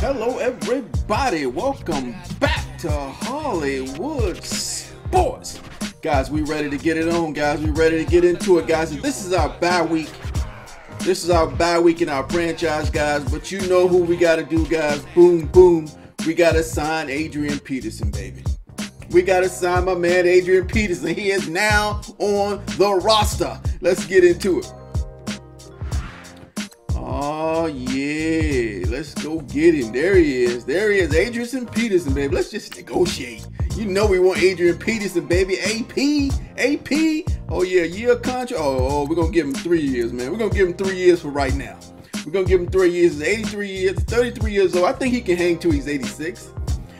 Hello everybody, welcome back to Hollywood Sports. Guys, we ready to get it on, guys. We ready to get into it, guys. This is our bye week. This is our bye week in our franchise, guys. But you know who we got to do, guys. Boom, boom. We got to sign Adrian Peterson, baby. We got to sign my man Adrian Peterson. He is now on the roster. Let's get into it. Oh, yeah. Let's go get him. There he is. There he is. Adrian Peterson, baby. Let's just negotiate. You know we want Adrian Peterson, baby. AP. Oh, yeah. Year contract. Oh, we're going to give him 3 years, man. We're going to give him 3 years for right now. We're going to give him 3 years. He's 83 years, 33 years old. I think he can hang till he's 86.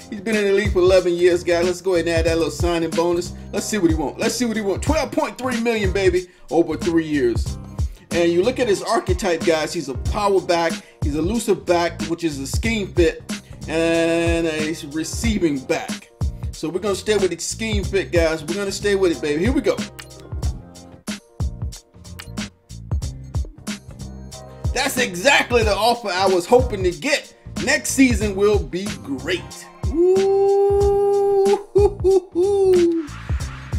He's been in the league for 11 years, guys. Let's go ahead and add that little signing bonus. Let's see what he wants. Let's see what he wants. $12.3 million, baby, over 3 years. And you look at his archetype, guys. He's a power back. He's a elusive back, which is a scheme fit, and a receiving back. So we're going to stay with the scheme fit, guys. We're going to stay with it, baby. Here we go. That's exactly the offer I was hoping to get. Next season will be great. Ooh.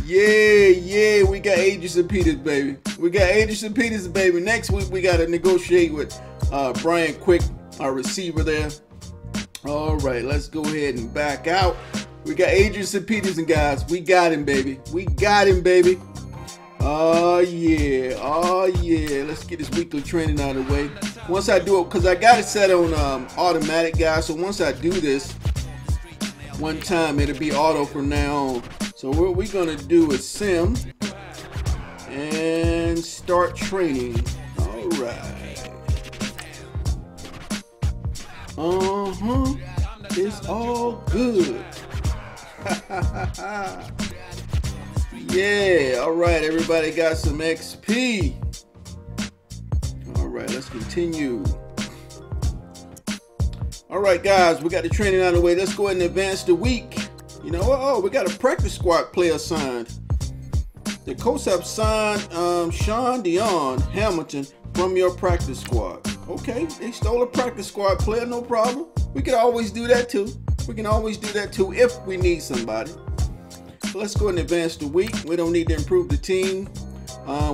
Yeah, we got Adrian Peterson, baby. We got Adrian Peterson, baby. Next week, we got to negotiate with Brian Quick, our receiver there. All right, let's go ahead and back out. We got Adrian Peterson, guys. We got him, baby. We got him, baby. Oh, yeah. Let's get this weekly training out of the way. Once I do it, because I got it set on automatic, guys. So once I do this one time, it'll be auto from now on. So what we're going to do is sim and start training. All right. It's all good. Yeah. All right. Everybody got some XP. All right. Let's continue. All right, guys. We got the training out of the way. Let's go ahead and advance the week. You know, oh, we got a practice squad player signed. The Colts have signed Sean Dion Hamilton from your practice squad. Okay, they stole a practice squad player, no problem. We can always do that too. We can always do that too if we need somebody. So let's go and advance the week. We don't need to improve the team.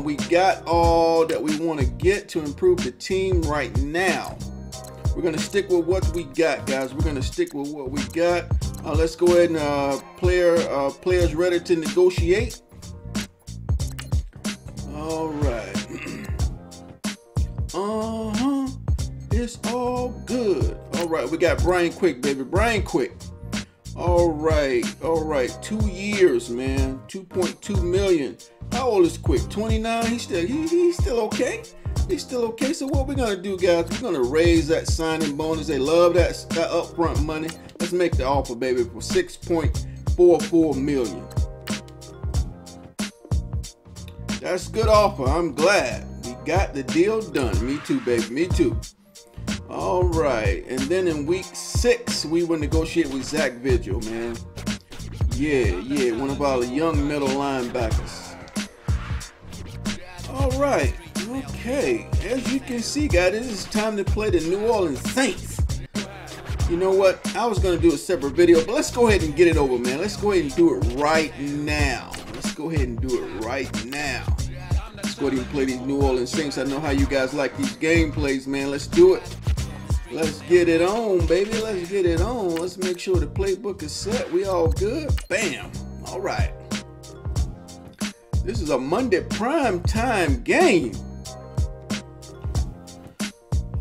We got all that we want to get to improve the team right now. We're going to stick with what we got, guys. We're going to stick with what we got. Let's go ahead and players ready to negotiate. All right. It's all good. All right, we got Brian Quick, baby. Brian Quick. All right. 2 years, man. 2.2 million. How old is Quick? 29. He's still okay. He's still okay. So what we're gonna do, guys? We're gonna raise that signing bonus. They love that upfront money. Let's make the offer, baby, for $6.44 million. That's a good offer. I'm glad we got the deal done. Me too, baby. Me too. All right, and then in week 6, we will negotiate with Zach Vigil, man. Yeah, one of our young middle linebackers. All right. Okay, as you can see, guys, it is time to play the New Orleans Saints. You know what? I was going to do a separate video, but let's go ahead and get it over, man. Let's go ahead and do it right now. Let's go ahead and do it right now. Let's go ahead and play these New Orleans Saints. I know how you guys like these gameplays, man. Let's do it. Let's get it on, baby. Let's get it on. Let's make sure the playbook is set. We all good? Bam. All right. This is a Monday prime time game.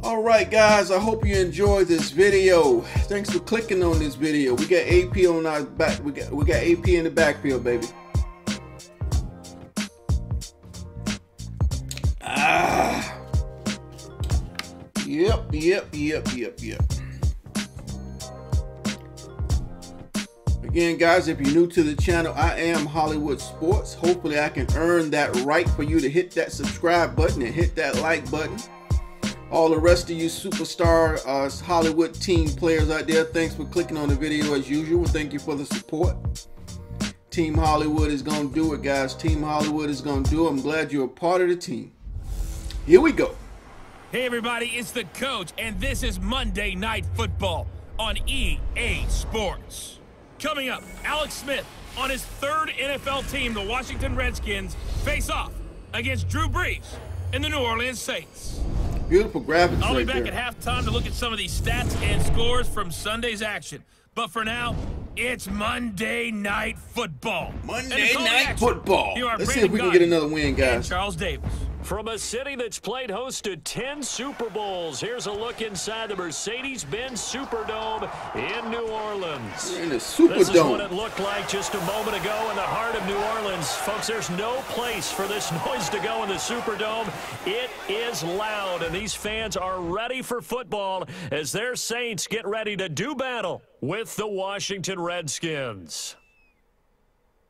All right, guys, I hope you enjoyed this video. Thanks for clicking on this video. We got AP on our back. We got AP in the backfield, baby. Yep. Again, guys, if you're new to the channel, I am Hollywood Sports. Hopefully I can earn that right for you to hit that subscribe button and hit that like button. All the rest of you superstar Hollywood team players out there, thanks for clicking on the video as usual. Thank you for the support. Team Hollywood is going to do it, guys. Team Hollywood is going to do it. I'm glad you're a part of the team. Here we go. Hey, everybody, it's the coach, and this is Monday Night Football. on EA Sports. Coming up, Alex Smith on his third NFL team, the Washington Redskins, face off against Drew Brees and the New Orleans Saints. Beautiful graphics. I'll be right back there. at halftime to look at some of these stats and scores from Sunday's action. But for now, it's Monday Night Football. Monday Night Football. Let's see if we can get another win, guys. Charles Davis. From a city that's played host to 10 Super Bowls, here's a look inside the Mercedes-Benz Superdome in New Orleans. We're in the Superdome. This is what it looked like just a moment ago in the heart of New Orleans. Folks, there's no place for this noise to go in the Superdome. It is loud, and these fans are ready for football as their Saints get ready to do battle with the Washington Redskins.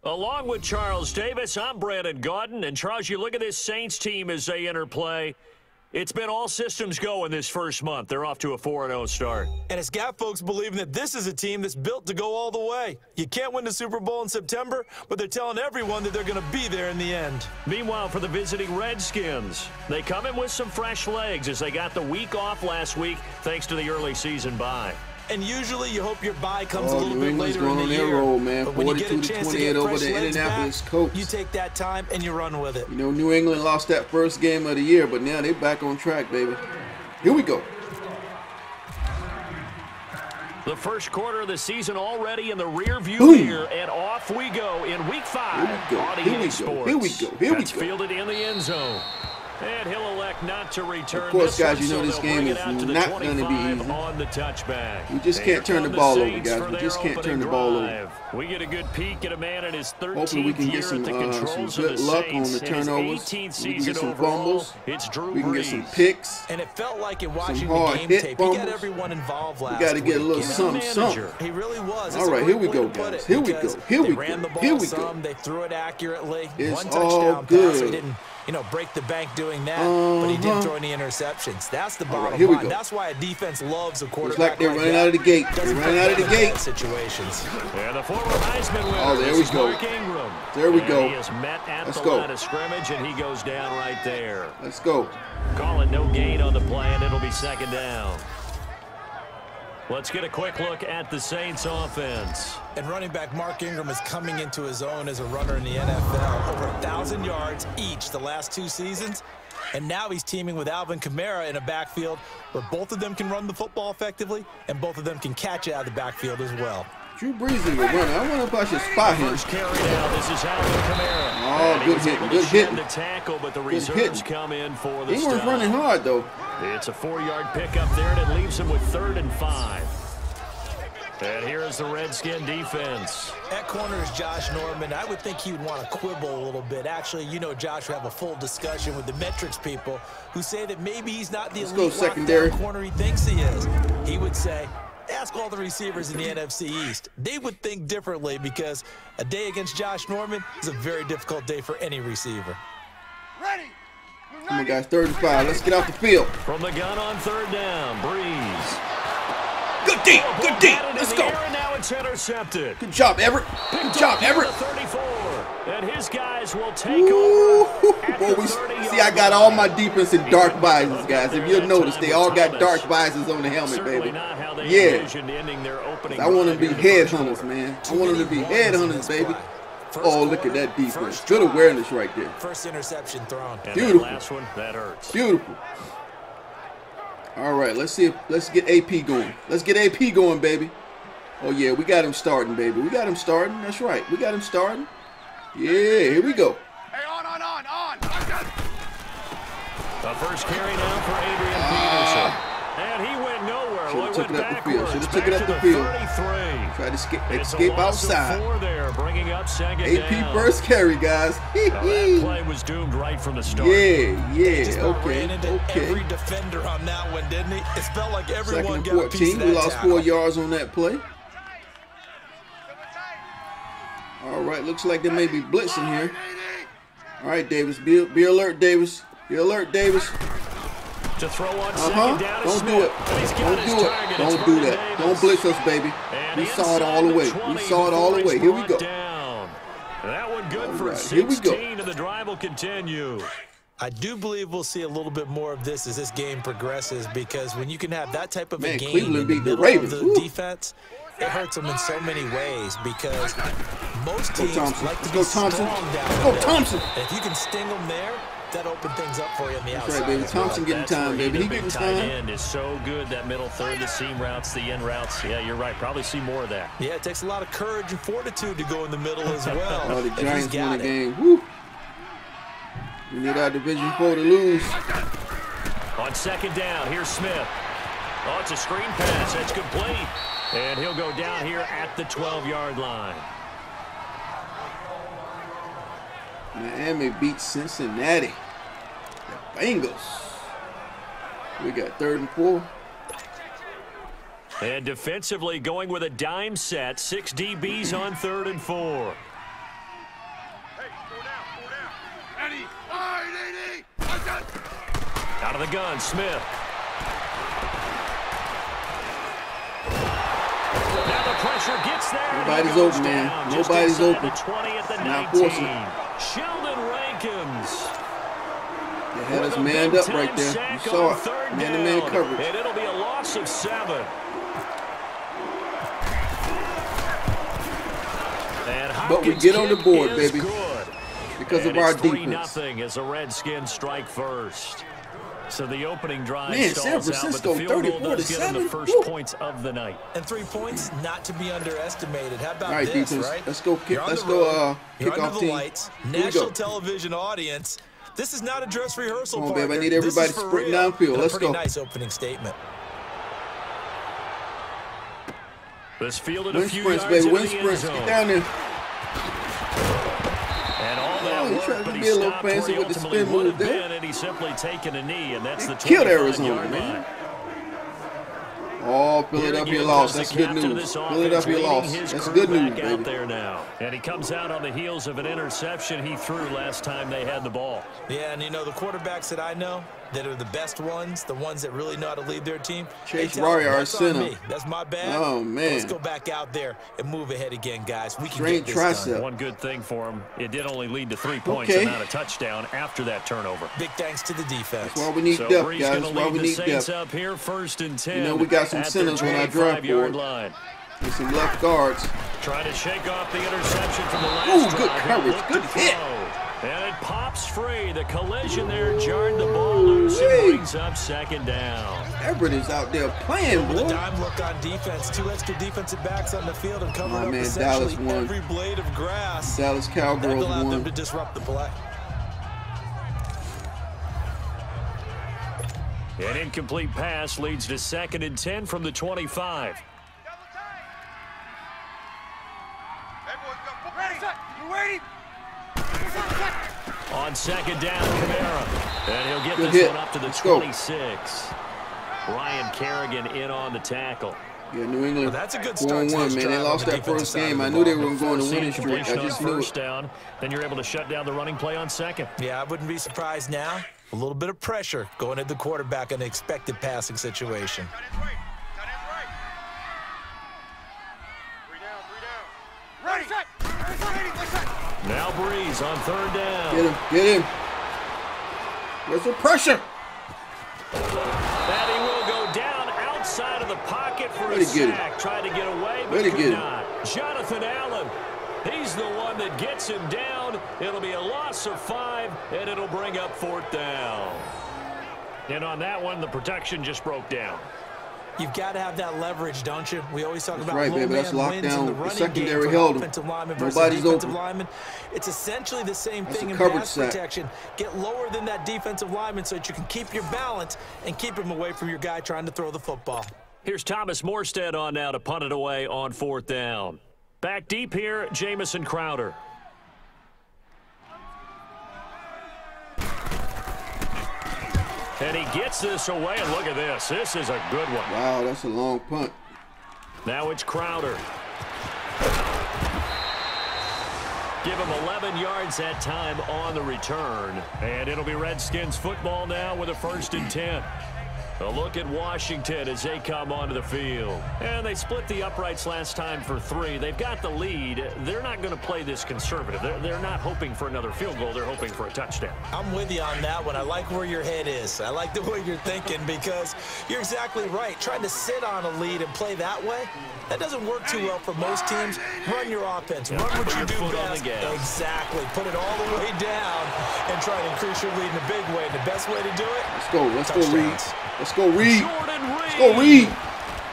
Along with Charles Davis, I'm Brandon Gaudin. And, Charles, you look at this Saints team as they enter play. It's been all systems go in this first month. They're off to a 4-0 start. And it's got folks believing that this is a team that's built to go all the way. You can't win the Super Bowl in September, but they're telling everyone that they're going to be there in the end. Meanwhile, for the visiting Redskins, they come in with some fresh legs as they got the week off last week thanks to the early season bye. And usually you hope your bye comes a little New bit England's later in the going on year. their roll, man. But when you get a chance to 42-28 get over fresh the legs Indianapolis back, Colts. you take that time and you run with it. You know, New England lost that first game of the year, but now they're back on track, baby. Here we go. The first quarter of the season already in the rear view Boom. here, and off we go in Week 5 Here we go. on Here we EA go. Sports. Here we go. Here we That's go. fielded in the end zone. And he'll elect not to return. Of course, this guys, one, you know so this they'll game bring is it out to the not going to be 25 easy. on the touchback. We just And can't here turn the come ball over, Saints guys. for We their just can't turn the opening ball over. drive. We get a good peek at a man in his 13th Hopefully we can get year some at the controls good of the luck on Saints. the In his turnovers. 18th We can season get some overall, fumbles. it's Drew We can get some Brees. picks. And it felt like in watching hard the game hit tape, he got fumbles. everyone involved last We got to get a little week. something, something. He really was. All right, here we go, Way to put guys. it, Here we because go. Here we they go. ran the ball Here we go. some, they threw it accurately. It's One all touchdown pass. He good. didn't, break the bank doing that, but he didn't throw any interceptions. That's the bottom here we line. go. That's why a defense loves a quarterback. Looks like they're running that. out of the gate. They're Doesn't running out of the put them in gate. bad situations. And the former Heisman winner. Oh, there this we is go. Mark Ingram. There we And go. He is met at Let's the go. line of scrimmage, and he goes down right there. Let's go. Call it no gain on the play, and it'll be second down. Let's get a quick look at the Saints offense. And running back Mark Ingram is coming into his own as a runner in the NFL. Over 1,000 yards each the last 2 seasons. And now he's teaming with Alvin Kamara in a backfield where both of them can run the football effectively and both of them can catch it out of the backfield as well. Drew Brees is a runner. I wonder if I should spot him. First carry now. This is Alvin Kamara. Oh, And he good was hitting, able good to shed hitting. the tackle, but the Good reserves hitting. come in for the He stop. was running hard, though. It's a 4-yard pickup there, and it leaves him with 3rd and 5. And here is the Redskin defense. At corner is Josh Norman. I would think he would want to quibble a little bit. Actually, Josh will have a full discussion with the metrics people who say that maybe he's not the elite secondary corner he thinks he is. He would say, ask all the receivers in the NFC East. They would think differently because a day against Josh Norman is a very difficult day for any receiver. Come on, guys. 3rd and 5. Let's get off the field. From the gun on 3rd down, Brees. Good deep. Good deep. Got it in Let's the go. air, and now it's intercepted. Good job, Everett. Good job, Everett. The 34, and his guys will take Ooh, over. At boy, the 30-yard see, I got all my defense in dark visors, guys. If you'll notice, they all got dark visors on the helmet, Certainly baby. not how they Yeah. envisioned ending their opening I want them to be drive here in the first headhunters, quarter. man. I want them to be headhunters, baby. Oh, look at that defense. Good awareness right there. First interception thrown. And Beautiful. that last one, that hurts. Beautiful. All right, let's get AP going. Let's get AP going, baby. Oh, yeah, we got him starting, baby. We got him starting. That's right. We got him starting. Yeah, here we go. Hey, on. The first carry now for Adrian Peterson. And he went nowhere. Should've Well, took he it went up the field. backwards. Should've took it Back up to the field. 33. Try to It's a escape loss of outside. 4 there, bringing up second AP down. first carry, guys. Now, that play was doomed right from the start. Yeah, Just okay, ran into every defender on that one, didn't he? It felt like everyone 2nd got and a piece 14. of We that lost tackle. 4 yards on that play. All right, looks like there may be blitzing here. All right, Davis, be alert, Davis. Be alert, Davis. To throw on second down is Don't do it. Smith. And he's got Don't his do it. target. Don't It's do Vernon that. Davis. Don't blitz us, baby. And We saw it all the inside way. 20 We saw it all the before way. he's Here we brought go. down. That one good All for right, here we go. 16, and the drive will continue. I do believe we'll see a little bit more of this as this game progresses, because when you can have that type of a game Cleveland in the beat the middle Ravens. of the defense, it hurts them in so many ways, because most teams like to be strong down the middle. And if you can sting them there, that opens things up for you on the outside. That's right, baby. Thompson getting time, baby. He getting time. End is so good, that middle third, the seam routes, the end routes. Yeah, you're right. Probably see more of that. Yeah, it takes a lot of courage and fortitude to go in the middle as well. Oh, the Giants won the game. Woo. We need our Division 4 to lose. On second down, here's Smith. Oh, it's a screen pass. That's complete. And he'll go down here at the 12-yard line. Miami beat Cincinnati. The Bengals. We got 3rd and 4. And defensively going with a dime set. 6 DBs on 3rd and 4. Out of the gun, Smith. Now the pressure gets there. Nobody's open, man. Nobody's open. The 20 at the 19. Sheldon Rankins. They had us manned up right there. You saw it. Man-to-man coverage. And it'll be a loss of 7. But we get on the board, baby. Good. Because of our defense. 3-0 as the Redskins strike first. So the opening drive San Francisco, 34-7. The first points of the night. And 3 points not to be underestimated. How about right, this, defense. right? Let's go kick. Let's go kick under off the team. Lights, national television audience. This is not a dress rehearsal. Come on, baby. I need everybody sprinting downfield. Let's go. Nice opening statement. This fielded Wind a few sprints, yards baby. in Wind the end sprints. zone. Get down there. And all that he work, tried to but be he a little stopped where fancy he with the ultimately spin would move have there. been, and he's simply taken a knee, and that's the killed Arizona, 25-yard man. line. Oh, Philadelphia lost. That's good news. Philadelphia lost. That's good news, baby. Out there now. And he comes out on the heels of an interception he threw last time they had the ball. Yeah, and you know, the quarterbacks that I know that are the best ones, the ones that really know how to lead their team, Chase Rory, our center. That's my bad. Oh, man. Let's go back out there and move ahead again, guys. We can Straight get this done. One good thing for him, it did only lead to 3 points and not a touchdown after that turnover. Big thanks to the defense. That's why we need depth, guys. That's why we need depth. Up here, 1st and 10. You know, we got some centers on our draft board. Line. And some left guards. Trying to shake off the interception from the last drive. Good coverage. Good hit. And it pops free. The collision there jarred the ball loose and brings up 2nd down. Everett is out there playing, boy. The dime look on defense. 2 extra defensive backs on the field and covering up essentially every blade of grass. Dallas Cowgirls allowed won. them to disrupt the play. An incomplete pass leads to 2nd and 10 from the 25. On 2nd down, Kamara. And he'll get this one up to the 26. Ryan Kerrigan in on the tackle. Yeah, New England. Well, that's a good start. 4-1, man. They lost that first game. I knew they were going to go on a winning streak. I just knew it. Down, then you're able to shut down the running play on 2nd. Yeah, I wouldn't be surprised now. A little bit of pressure going at the quarterback in an expected passing situation. Now Breeze on 3rd down. Get him. Get him. Where's the pressure? That he will go down outside of the pocket for a sack. Tried to get away, but could not. Jonathan Allen, he's the one that gets him down. It'll be a loss of 5, and it'll bring up 4th down. And on that one, the protection just broke down. You've got to have that leverage, don't you? We always talk about right, baby. That's locked down. The secondary held him. Nobody's open. Lineman. It's essentially the same thing in pass protection. Get lower than that defensive lineman so that you can keep your balance and keep him away from your guy trying to throw the football. Here's Thomas Morstead on now to punt it away on 4th down. Back deep here, Jamison Crowder. And he gets this away, and look at this. This is a good one. Wow, that's a long punt. Now it's Crowder. Give him 11 yards that time on the return. And it'll be Redskins football now with a 1st and 10. A look at Washington as they come onto the field. And they split the uprights last time for 3. They've got the lead. They're not going to play this conservative. They're not hoping for another field goal. They're hoping for a touchdown. I'm with you on that one. I like where your head is. I like the way you're thinking because you're exactly right. Trying to sit on a lead and play that way, that doesn't work too well for most teams. Run your offense. Run what you do best. Exactly. Put it all the way down and try to increase your lead in a big way. The best way to do it? Let's go. Let's go, Reed. Let's go, Reed. Let's go, Reed.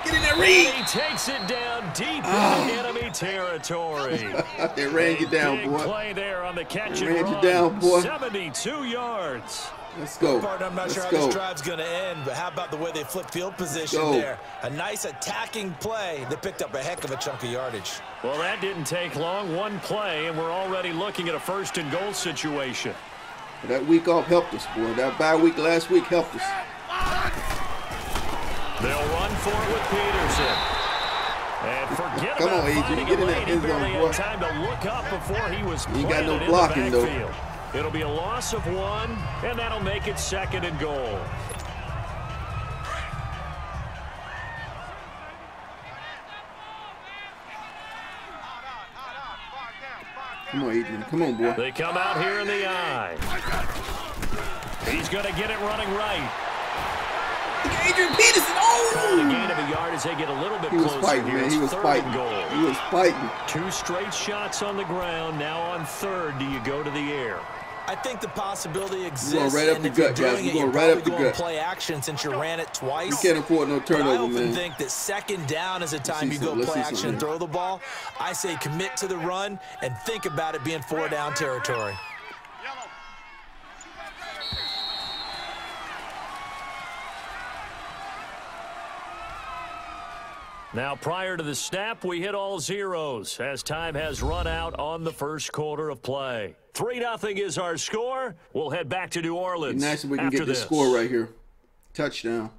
Get in there, Reed. And he takes it down deep in enemy territory. They ran you down, boy. Play there on the catch and ran run. you down, boy. 72 yards. Let's go. I'm not sure how this drive's going to end, but how about the way they flip field position there? A nice attacking play that picked up a heck of a chunk of yardage. Well, that didn't take long. One play, and we're already looking at a first and goal situation. That week off helped us, boy. That bye week last week helped us. They'll run for it with Peterson. And forget Come about on, Adrian. Get in that end zone, boy. Time to look up before he was you ain't got no planted blocking, in the though. backfield. It'll be a loss of 1, and that'll make it second and goal. Come on, Adrian. Come on, boy. They come out here in the eye. He's going to get it running right. Adrian Peterson. Oh! A gain of a yard as they get a little bit closer. He was fighting, here. man. He was fighting. He was fighting. 2 straight shots on the ground. Now on 3rd, do you go to the air? I think the possibility exists. We're going right up the gut, guys. We're going right up the gut. Play action since you ran it twice. You can't afford no turnover, I often man. think that second down is a time you go play action and throw the ball. I say commit to the run and think about it being 4 down territory. Now, prior to the snap, we hit all zeros as time has run out on the first quarter of play. 3-0 is our score. We'll head back to New Orleans. Nice if we can get this score right here. Touchdown.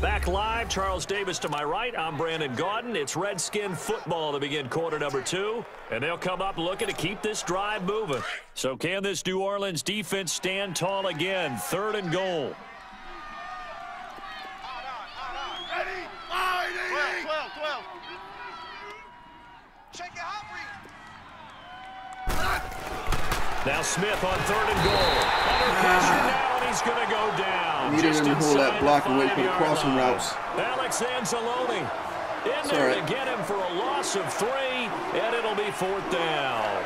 Back live, Charles Davis to my right. I'm Brandon Gaudin. It's Redskin football to begin quarter number 2. And they'll come up looking to keep this drive moving. So can this New Orleans defense stand tall again? 3rd and goal. Now Smith on 3rd and goal. Under pressure now, and he's going to go down. Needed him to hold that block and wait for the crossing routes. Alex Anzalone in there to get him for a loss of 3, and it'll be 4th down.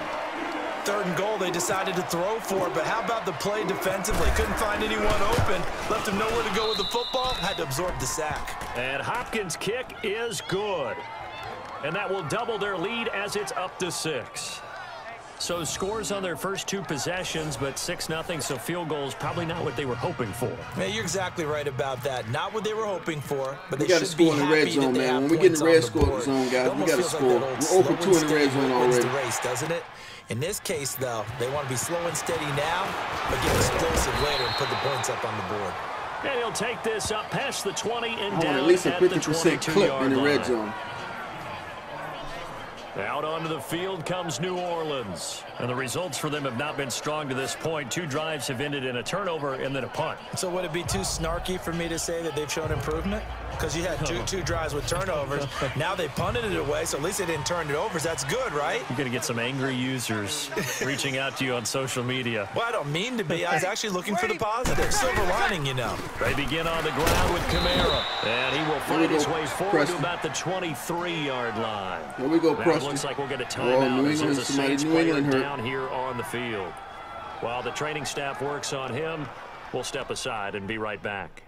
3rd and goal, they decided to throw for it, but how about the play defensively? Couldn't find anyone open. Left him nowhere to go with the football. Had to absorb the sack. And Hopkins' kick is good. And that will double their lead as it's up to 6. So scores on their first 2 possessions, but 6-0, so field goals probably not what they were hoping for. Yeah, you're exactly right about that. Not what they were hoping for, but they got to score in the red zone, man. When we get in the red zone, guys, we got to score. We're 0-2 in the red zone already. The race, doesn't it? In this case, though, they want to be slow and steady now, but get explosive later and put the points up on the board. And he'll take this up past the 20 and down at least a 50% clip in the red zone. Out onto the field comes New Orleans. And the results for them have not been strong to this point. 2 drives have ended in a turnover and then a punt. So would it be too snarky for me to say that they've shown improvement? Because you had two drives with turnovers. Now they punted it away, so at least they didn't turn it over. So that's good, right? You're going to get some angry users reaching out to you on social media. Well, I don't mean to be. I was actually looking for the positive. Silver lining, you know. They begin on the ground with Kamara. And he will find his way forward to about the 23-yard line. Here we go, Preston. Looks like we'll get a timeout. New England, somebody New England hurt. Down here on the field. While the training staff works on him, we'll step aside and be right back.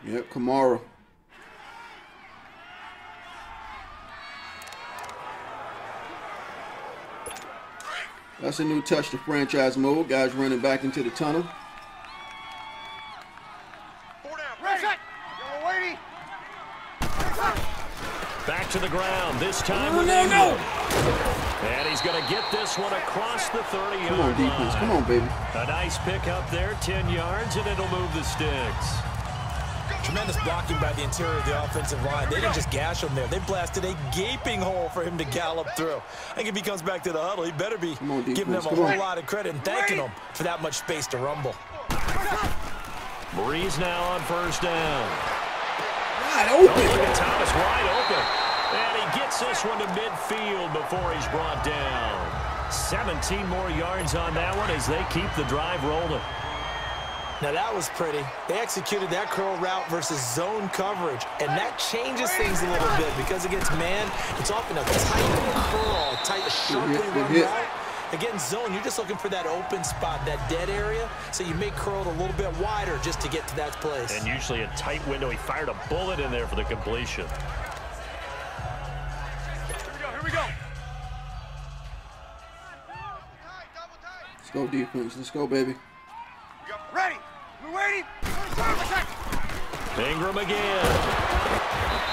Yep, Kamara. That's a new touch to franchise mode. Guys running back into the tunnel. Back to the ground, this time with England. And he's going to get this one across the 30-yard line. Come on, defense. Come on, baby. A nice pick up there, 10 yards, and it'll move the sticks. Tremendous blocking by the interior of the offensive line. They didn't just gash him there. They blasted a gaping hole for him to gallop through. I think if he comes back to the huddle, he better be giving them a whole lot of credit and thanking them for that much space to rumble. Breeze now on first down. Wide open. Oh, look at Thomas, wide open. And he gets this one to midfield before he's brought down. 17 more yards on that one as they keep the drive rolling. Now that was pretty. They executed that curl route versus zone coverage, and that changes things a little bit because against man, it's often a tight curl, tight, sharply run route. Against zone, you're just looking for that open spot, that dead area, so you may curl it a little bit wider just to get to that place. And usually a tight window. He fired a bullet in there for the completion. Here we go. Let's go defense. Let's go, baby. Ready. We're waiting. Ingram again.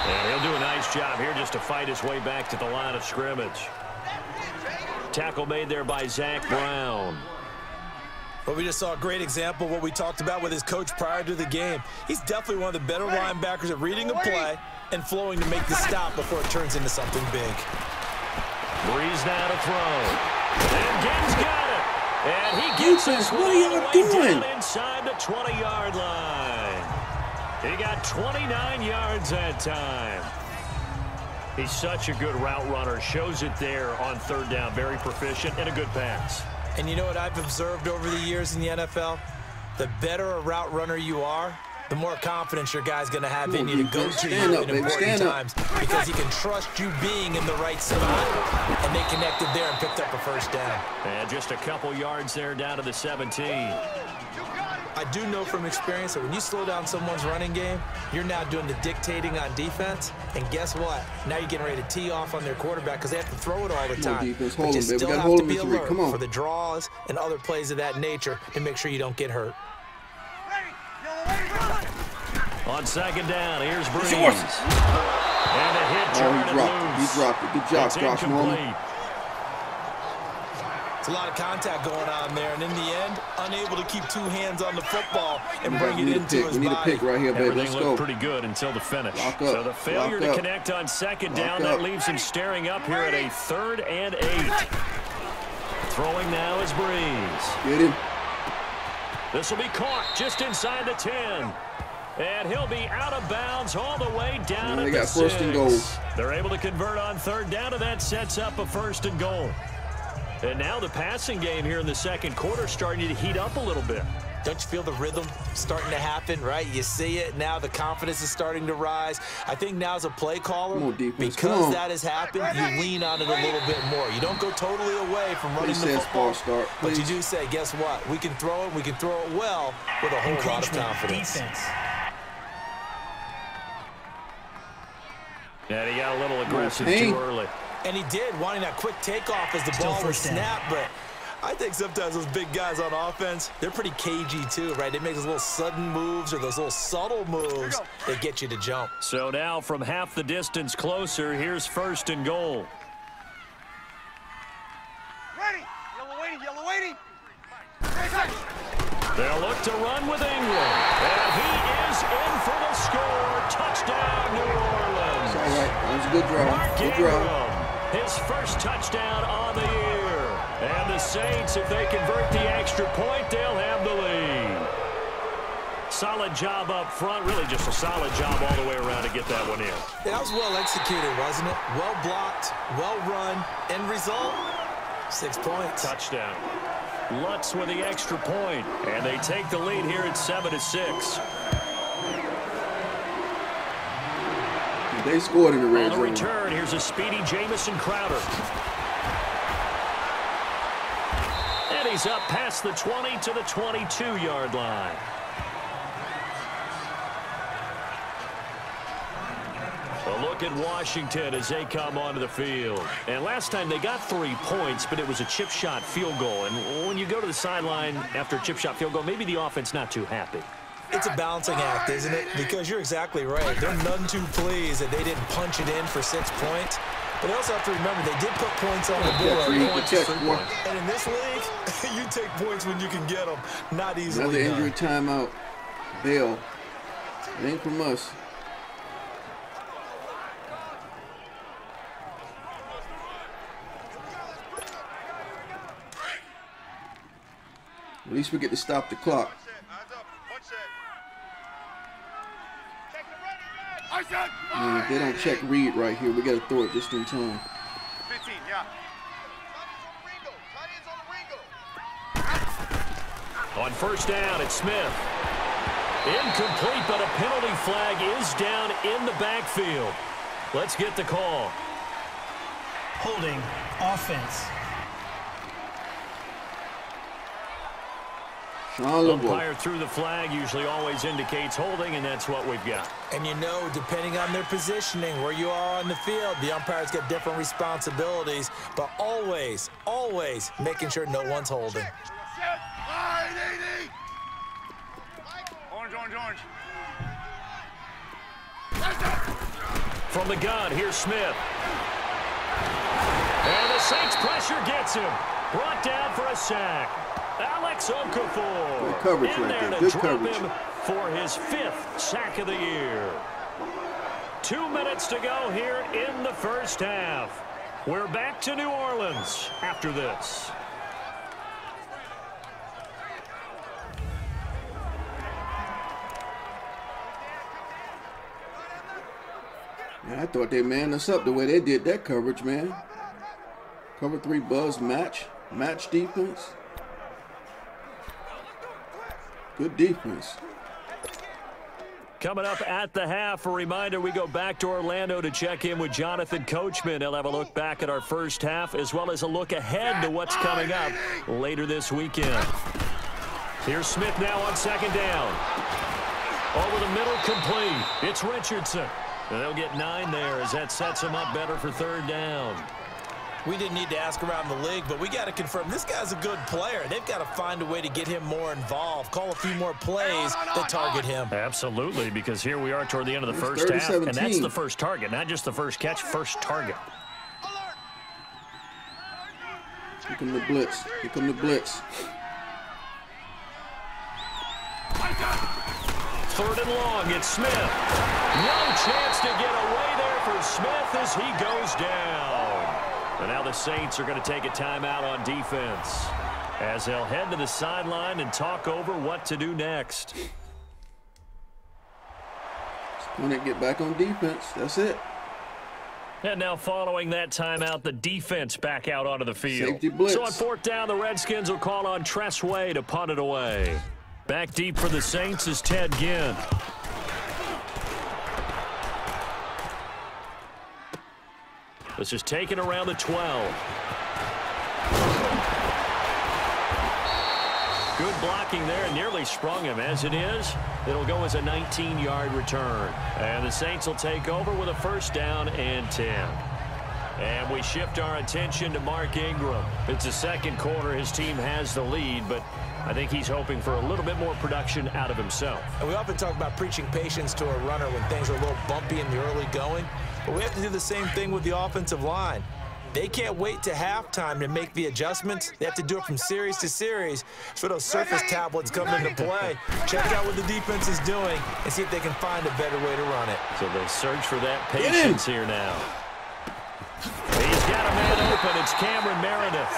And he'll do a nice job here just to fight his way back to the line of scrimmage. Tackle made there by Zach Brown. Well, we just saw a great example of what we talked about with his coach prior to the game. He's definitely one of the better linebackers at reading a play and flowing to make the stop before it turns into something big. Breeze now to throw. And Gibbs got it. And he gets Defense, this what are y'all doing? down inside the 20-yard line. He got 29 yards that time. He's such a good route runner. Shows it there on third down. Very proficient and a good pass. And you know what I've observed over the years in the NFL? The better a route runner you are, the more confidence your guy's going to have in you to go to you in important times because he can trust you being in the right spot. And they connected there and picked up a first down. And just a couple yards there down to the 17. I do know from experience that when you slow down someone's running game, you're now doing the dictating on defense. And guess what? Now you're getting ready to tee off on their quarterback because they have to throw it all the time. But you still have to be alert for the draws and other plays of that nature to make sure you don't get hurt. On second down, here's Breeze. And a hit turned and loose. He dropped it. Good job, Josh Norman. It's a lot of contact going on there, and in the end, unable to keep two hands on the football and bring it into his body. We need a pick right here, baby. Everything Let's go. looked pretty good until the finish. Lock up. So the failure Lock to up. connect on second down, Lock that up. leaves him staring up here at a 3rd and 8. Throwing now is Breeze. Get him. This will be caught just inside the 10. And he'll be out of bounds all the way down at They the got 6. first and goal. They're able to convert on third down, and that sets up a 1st and goal. And now the passing game here in the second quarter starting to heat up a little bit. Don't you feel the rhythm starting to happen, right? You see it now. The confidence is starting to rise. I think now as a play caller, because that has happened, you lean on it a little bit more. You don't go totally away from running the football, but you do say, guess what? We can throw it. We can throw it well with a whole lot of confidence. And he got a little aggressive too early. And he did, wanting that quick takeoff as the ball was snapped, but I think sometimes those big guys on offense, they're pretty cagey too, right? They make those little sudden moves or those little subtle moves that get you to jump. So now from half the distance closer, here's 1st and goal. Ready. Yellow waiting. They'll look to run with Ingram. And he is in for the score. Touchdown, New Orleans. All right. That was a good drive. Good drive. His first touchdown on the year. And the Saints, if they convert the extra point, they'll have the lead. Solid job up front. Really just a solid job all the way around to get that one in. Yeah, that was well executed, wasn't it? Well blocked, well run. End result, 6 points. Touchdown. Lutz with the extra point. And they take the lead here at 7-6. They scored in the red zone. On the return, here's a speedy Jamison Crowder. And he's up past the 20 to the 22-yard line. A look at Washington as they come onto the field. And last time they got 3 points, but it was a chip shot field goal. And when you go to the sideline after a chip shot field goal, maybe the offense not too happy. It's a balancing act, isn't it? Because you're exactly right. They're none too pleased that they didn't punch it in for 6 points. But they also have to remember they did put points on the board. And in this league, you take points when you can get them. Not easily Another injury timeout. Bell. It ain't from us. At least we get to stop the clock. Yeah, if they don't check read right here, we got to throw it just in time. 15, yeah. On first down, it's Smith. Incomplete, but a penalty flag is down in the backfield. Let's get the call. Holding offense. Umpire threw the flag, usually always indicates holding, and that's what we've got. And you know, depending on their positioning, where you are on the field, the umpires get different responsibilities, but always, always making sure no one's holding. Orange. From the gun, here's Smith. And the Saints pressure gets him. Brought down for a sack. Alex Okafor. Good coverage right there. Good coverage. Him for his 5th sack of the year. 2 minutes to go here in the first half. We're back to New Orleans after this. Man, I thought they manned us up the way they did that coverage, man. Cover 3 buzz match defense. Good defense. Coming up at the half, a reminder, we go back to Orlando to check in with Jonathan Coachman. He'll have a look back at our first half as well as a look ahead to what's coming up later this weekend. Here's Smith now on second down. Over the middle, complete. It's Richardson. And they'll get 9 there as that sets him up better for third down. We didn't need to ask around the league, but we got to confirm this guy's a good player. They've got to find a way to get him more involved, call a few more plays that target him. Absolutely, because here we are toward the end of the first half, and that's the first target, not just the first catch, first target. Here come the blitz. Here come the blitz. Third and long, it's Smith. No chance to get away there for Smith as he goes down. And now the Saints are going to take a timeout on defense as they'll head to the sideline and talk over what to do next. When they get back on defense, that's it. And now following that timeout, the defense back out onto the field. Safety blitz. So on fourth down, the Redskins will call on Tress Way to punt it away. Back deep for the Saints is Ted Ginn. This is taken around the 12. Good blocking there, nearly sprung him. As it is, it'll go as a 19-yard return. And the Saints will take over with a first down and 10. And we shift our attention to Mark Ingram. It's the second quarter. His team has the lead, but I think he's hoping for a little bit more production out of himself. And we often talk about preaching patience to a runner when things are a little bumpy in the early going. But we have to do the same thing with the offensive line. They can't wait to halftime to make the adjustments. They have to do it from series to series so those surface tablets come into play. Check out what the defense is doing and see if they can find a better way to run it. So they search for that patience here now. He's got a man open. It's Cameron Meredith.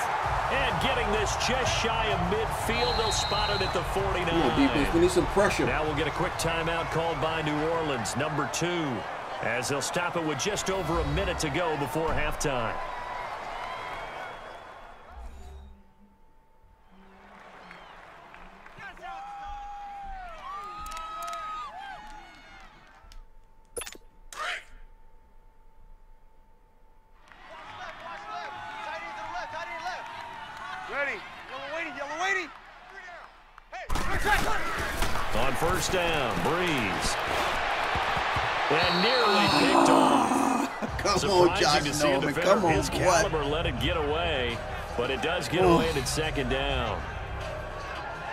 And getting this just shy of midfield. They'll spot it at the 49. Defense, we need some pressure. Now we'll get a quick timeout called by New Orleans, number 2, as they'll stop it with just over a minute to go before halftime. On first down, Breeze. And nearly picked off. Come on, Josh Norman. Come on, his caliber let it get away, but it does get away at second down.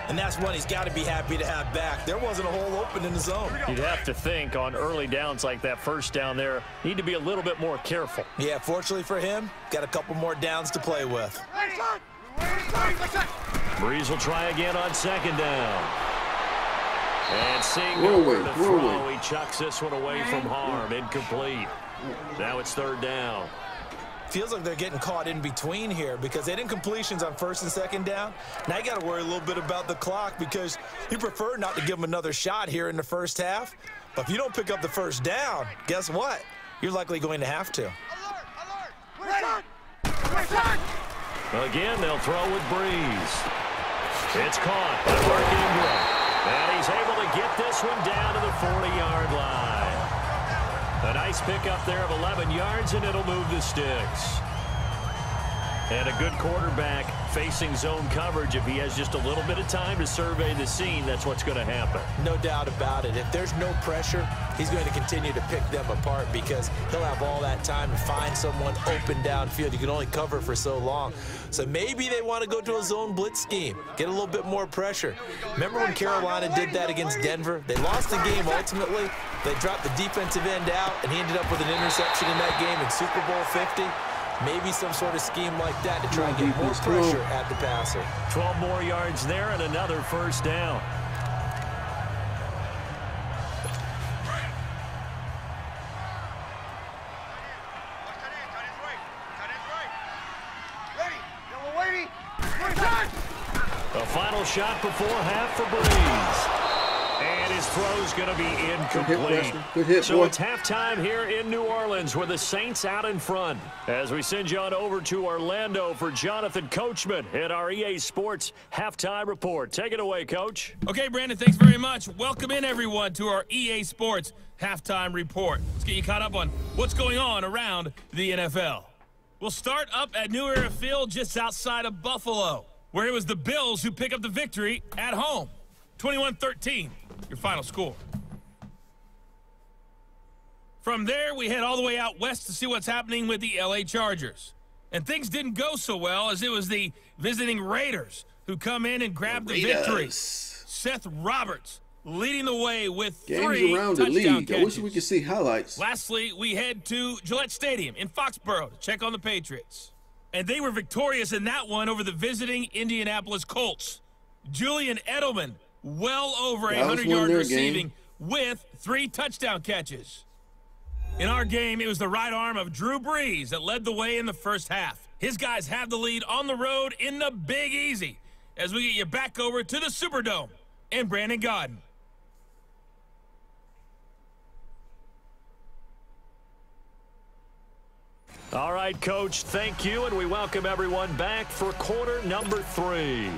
And that's one he's got to be happy to have back. There wasn't a hole open in the zone. You'd have to think on early downs like that first down there, need to be a little bit more careful. Yeah, fortunately for him, got a couple more downs to play with. Breeze will try again on second down. And seeing nowhere to throw, he chucks this one away from harm. Incomplete. Now it's third down. Feels like they're getting caught in between here because they didn't completions on first and second down. Now you got to worry a little bit about the clock because you prefer not to give them another shot here in the first half. But if you don't pick up the first down, guess what? You're likely going to have to. Again, they'll throw with Breeze. It's caught by Mark Ingram. And he's able to get this one down to the 40-yard line. A nice pickup there of 11 yards, and it'll move the sticks. And a good quarterback facing zone coverage. If he has just a little bit of time to survey the scene, that's what's going to happen. No doubt about it. If there's no pressure, he's going to continue to pick them apart because he'll have all that time to find someone open downfield. You can only cover for so long. So maybe they want to go to a zone blitz scheme, get a little bit more pressure. Remember when Carolina did that against Denver? They lost the game ultimately. They dropped the defensive end out, and he ended up with an interception in that game in Super Bowl 50. Maybe some sort of scheme like that to try and get more pressure at the passer. 12 more yards there and another first down. A final shot before half for Breeze. And his throw's going to be incomplete. Good hit, so boy. it's halftime here in New Orleans with the Saints out in front. As we send you on over to Orlando for Jonathan Coachman at our EA Sports Halftime Report. Take it away, Coach. Okay, Brandon, thanks very much. Welcome in, everyone, to our EA Sports Halftime Report. Let's get you caught up on what's going on around the NFL. We'll start up at New Era Field just outside of Buffalo, where it was the Bills who pick up the victory at home. 21-13, your final score. From there, we head all the way out west to see what's happening with the LA Chargers. And things didn't go so well, as it was the visiting Raiders who come in and grab the victory. Seth Roberts leading the way with 3 around the touchdown league. catches. I wish we could see highlights. Lastly, we head to Gillette Stadium in Foxborough to check on the Patriots. And they were victorious in that one over the visiting Indianapolis Colts. Julian Edelman, well over 100 yards receiving with 3 touchdown catches. In our game, it was the right arm of Drew Brees that led the way in the first half. His guys have the lead on the road in the Big Easy as we get you back over to the Superdome and Brandon Godden. All right, Coach, thank you, and we welcome everyone back for quarter number 3.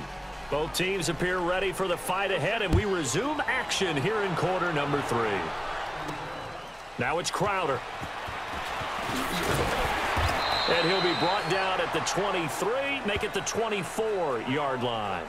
Both teams appear ready for the fight ahead, and we resume action here in quarter number 3. Now it's Crowder. And he'll be brought down at the 23, make it the 24-yard line.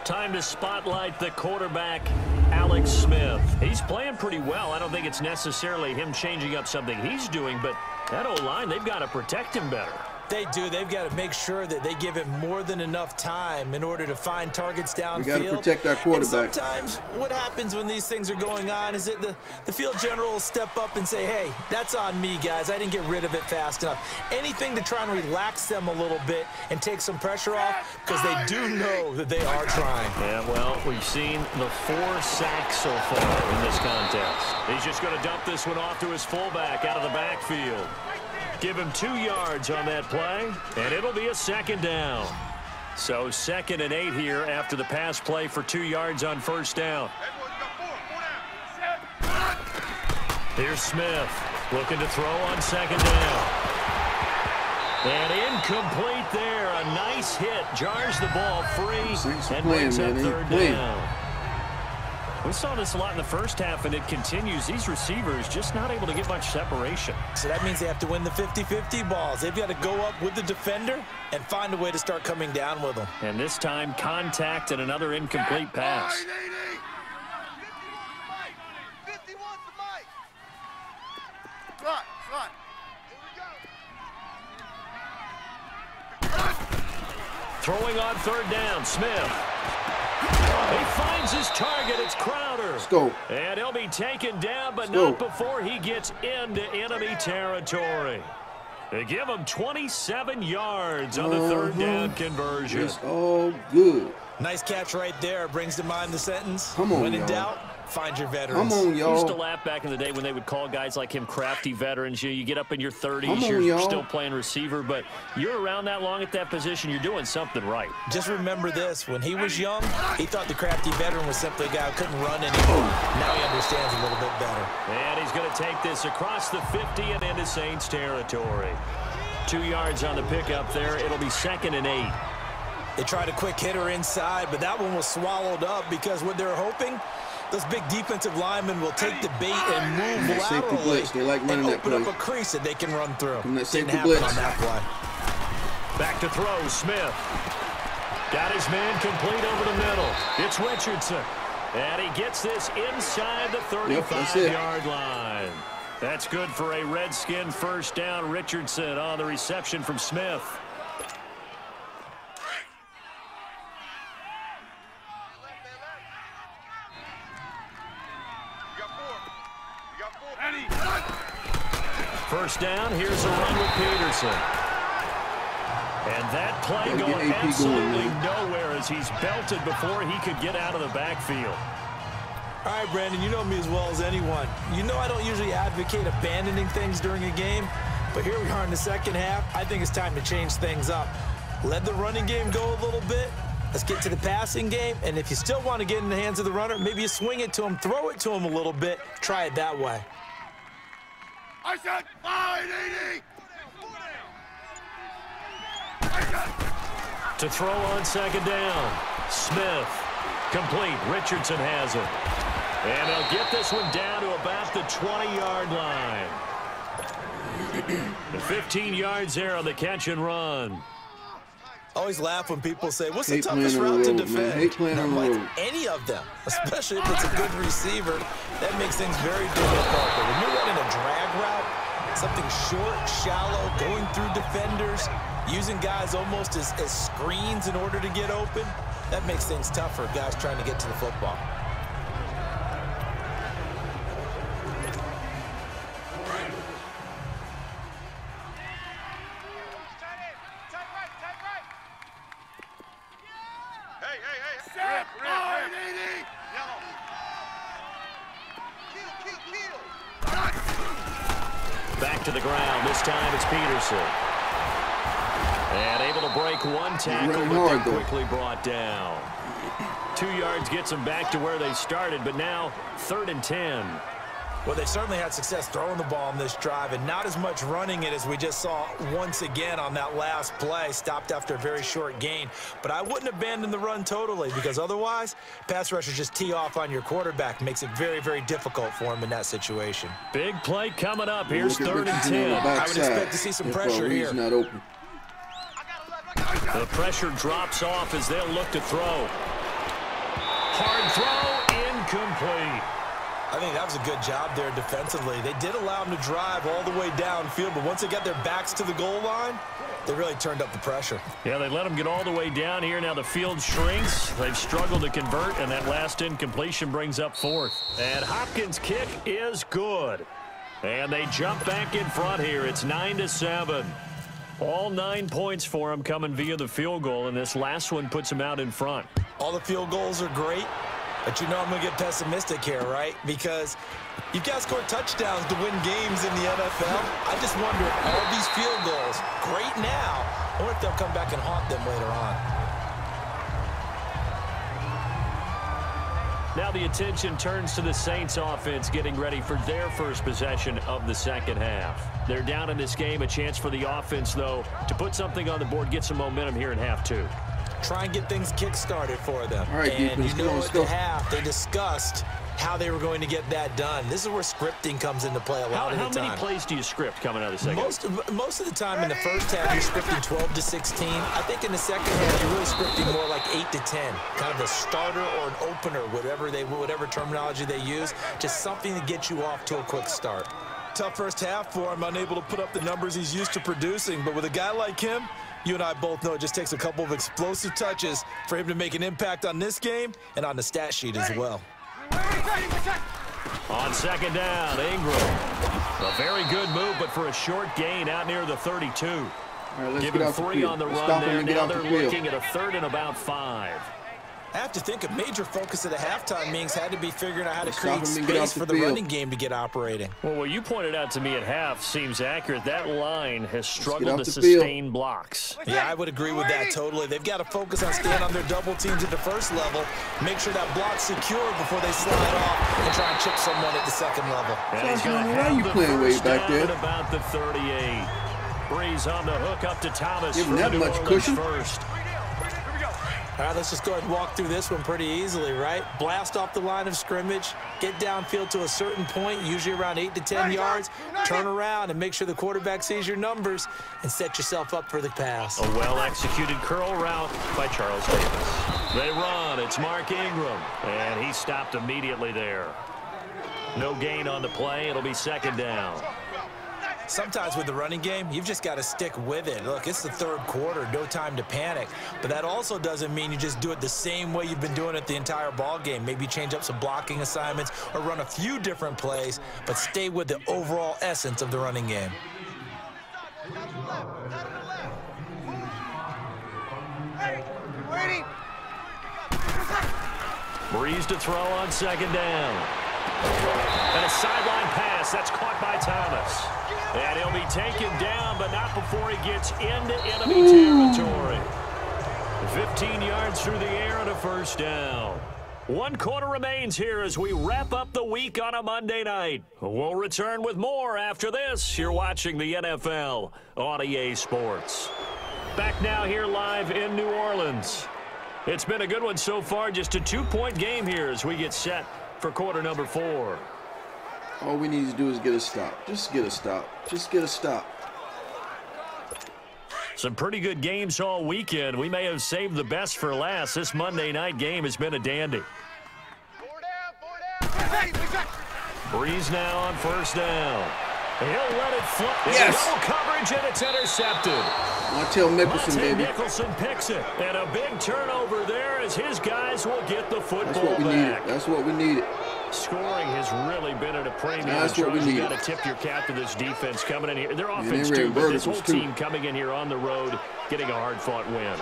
Time to spotlight the quarterback, Alex Smith. He's playing pretty well. I don't think it's necessarily him changing up something he's doing, but that O-line, they've got to protect him better. They do. They've got to make sure that they give him more than enough time in order to find targets downfield. We got to protect our quarterback. And sometimes what happens when these things are going on is that the field general will step up and say, hey, that's on me, guys. I didn't get rid of it fast enough. Anything to try and relax them a little bit and take some pressure off because they do know that they are trying. Yeah, well, we've seen the 4 sacks so far in this contest. He's just going to dump this one off to his fullback out of the backfield. Give him 2 yards on that play, and it'll be a second down. So 2nd and 8 here after the pass play for 2 yards on first down. Here's Smith looking to throw on 2nd down. And incomplete there. A nice hit. Jars the ball free and brings up 3rd down. We saw this a lot in the first half, and it continues. These receivers just not able to get much separation. So that means they have to win the 50-50 balls. They've got to go up with the defender and find a way to start coming down with them. And this time, contact and another incomplete pass. Throwing on 3rd down, Smith. He finds his target. It's Crowder. Let's go. And he'll be taken down, but not before he gets into enemy territory. They give him 27 yards on the third down conversion. It's all good. Nice catch right there. Brings to mind the sentence. Come on, when in y'all. doubt, find your veterans. Come on, I used to y'all. laugh back in the day when they would call guys like him crafty veterans. You get up in your 30s, Come on, you're y'all. still playing receiver, but you're around that long at that position, you're doing something right. Just remember this. When he was young, he thought the crafty veteran was simply a guy who couldn't run anymore. Now he understands a little bit better. And he's going to take this across the 50 and into Saints territory. 2 yards on the pickup there. It'll be 2nd and 8. They tried a quick hitter inside, but that one was swallowed up because what they're hoping, those big defensive linemen will take the bait and move Safety laterally blitz. They like running and that open play. up a crease that they can run through. That safety Didn't happen blitz. on that play. Back to throw, Smith. Got his man complete over the middle. It's Richardson. And he gets this inside the 35-yard line. That's good for a Redskin first down. Richardson on the reception from Smith. First down, here's a run with Peterson. And that play Gotta get going AP going, absolutely man. nowhere as he's belted before he could get out of the backfield. All right, Brandon, you know me as well as anyone. You know I don't usually advocate abandoning things during a game, but here we are in the second half. I think it's time to change things up. Let the running game go a little bit. Let's get to the passing game, and if you still want to get in the hands of the runner, maybe you swing it to him, throw it to him a little bit, try it that way. I said 580! To throw on second down, Smith. Complete. Richardson has it. And he'll get this one down to about the 20-yard line. The 15 yards there on the catch and run. Always laugh when people say, what's the Hate toughest playing on route the to road, man. defend? Hate playing on the Like road. any of them, especially if it's a good receiver, that makes things very difficult. But when you're running a drag route, something short, shallow, going through defenders, using guys almost as screens in order to get open, that makes things tough for guys trying to get to the football. Set 580! Back to the ground. This time it's Peterson. And able to break one tackle, running but hard, then though. quickly brought down. 2 yards gets them back to where they started, but now 3rd and 10. Well, they certainly had success throwing the ball on this drive and not as much running it as we just saw once again on that last play. Stopped after a very short gain. But I wouldn't abandon the run totally because otherwise, pass rushers just tee off on your quarterback. Makes it very, very difficult for him in that situation. Big play coming up. Here's Look at 3rd and Richardson on the 10. I would expect to see some pressure here. He's not open. The pressure drops off as they'll look to throw. Hard throw, incomplete. I think that was a good job there defensively. They did allow them to drive all the way downfield, but once they got their backs to the goal line, they really turned up the pressure. Yeah, they let them get all the way down here. Now the field shrinks. They've struggled to convert, and that last incompletion brings up 4th. And Hopkins' kick is good. And they jump back in front here. It's 9-7. All 9 points for them coming via the field goal, and this last one puts them out in front. All the field goals are great, but you know I'm going to get pessimistic here, right? Because you've got to score touchdowns to win games in the NFL. I just wonder if all these field goals, great now, I wonder if they'll come back and haunt them later on. Now the attention turns to the Saints offense getting ready for their first possession of the second half. They're down in this game. A chance for the offense, though, to put something on the board, get some momentum here in half 2. Try and get things kick-started for them. All right, and defense, you come know on, at let's the go. half, they discussed how they were going to get that done. This is where scripting comes into play a lot of the How time. many plays do you script coming out of the second? Most of the time in the first half, you're scripting 12 to 16. I think in the second half, you're really scripting more like 8 to 10. Kind of a starter or an opener, whatever terminology they use. Just something to get you off to a quick start. Tough first half for him, unable to put up the numbers he's used to producing. But with a guy like him, you and I both know it just takes a couple of explosive touches for him to make an impact on this game and on the stat sheet as well. On second down, Ingram. A very good move, but for a short gain out near the 32. All right, let's Give get him out the 3 field. on the Let's run stop him there. and get Now out the they're field. looking at a 3rd and about 5. I have to think a major focus of the halftime meetings had to be figuring out how to Let's create stop him and get out space the for the field. running game to get operating. Well, what you pointed out to me at half seems accurate. That line has struggled to off the field. sustain blocks. Yeah, I would agree with that totally. They've got to focus on staying on their double teams at the first level, make sure that block's secure before they slide off and try and chip someone at the second level. And he's Josh, going to why have you the playing way first back down there? at about the 38. Breeze on the hook up to Thomas Give him for that the New much Orleans cushion. first. All right, let's just go ahead and walk through this one pretty easily, right? Blast off the line of scrimmage, get downfield to a certain point, usually around 8 to 10 yards, turn around and make sure the quarterback sees your numbers and set yourself up for the pass. A well-executed curl route by Charles Davis. They run. It's Mark Ingram, and he stopped immediately there. No gain on the play. It'll be 2nd down. Sometimes with the running game, you've just got to stick with it. Look, it's the 3rd quarter, no time to panic. But that also doesn't mean you just do it the same way you've been doing it the entire ball game. Maybe change up some blocking assignments or run a few different plays, but stay with the overall essence of the running game. Breeze to throw on 2nd down. And a sideline pass. That's caught by Thomas. And he'll be taken down, but not before he gets into enemy territory. 15 yards through the air and a 1st down. 1 quarter remains here as we wrap up the week on a Monday night. We'll return with more after this. You're watching the NFL on EA Sports. Back now here live in New Orleans. It's been a good one so far. Just a 2-point game here as we get set for quarter number 4. All we need to do is get a stop. Just get a stop. Just get a stop. Some pretty good games all weekend. We may have saved the best for last. This Monday night game has been a dandy. 4 down. Breeze now on 1st down. He'll let it flip. Yes. Double coverage, and it's intercepted. Montel Nicholson, Monte baby. Nicholson picks it. And a big turnover there as his guys will get the football That's what we needed. back. That's what we needed. Scoring has really been at a premium. That's what we Charles, you needed. got to tip your cap to this defense coming in here. Their And offense they too, ran but this whole verticals, too. team coming in here on the road, getting a hard-fought win.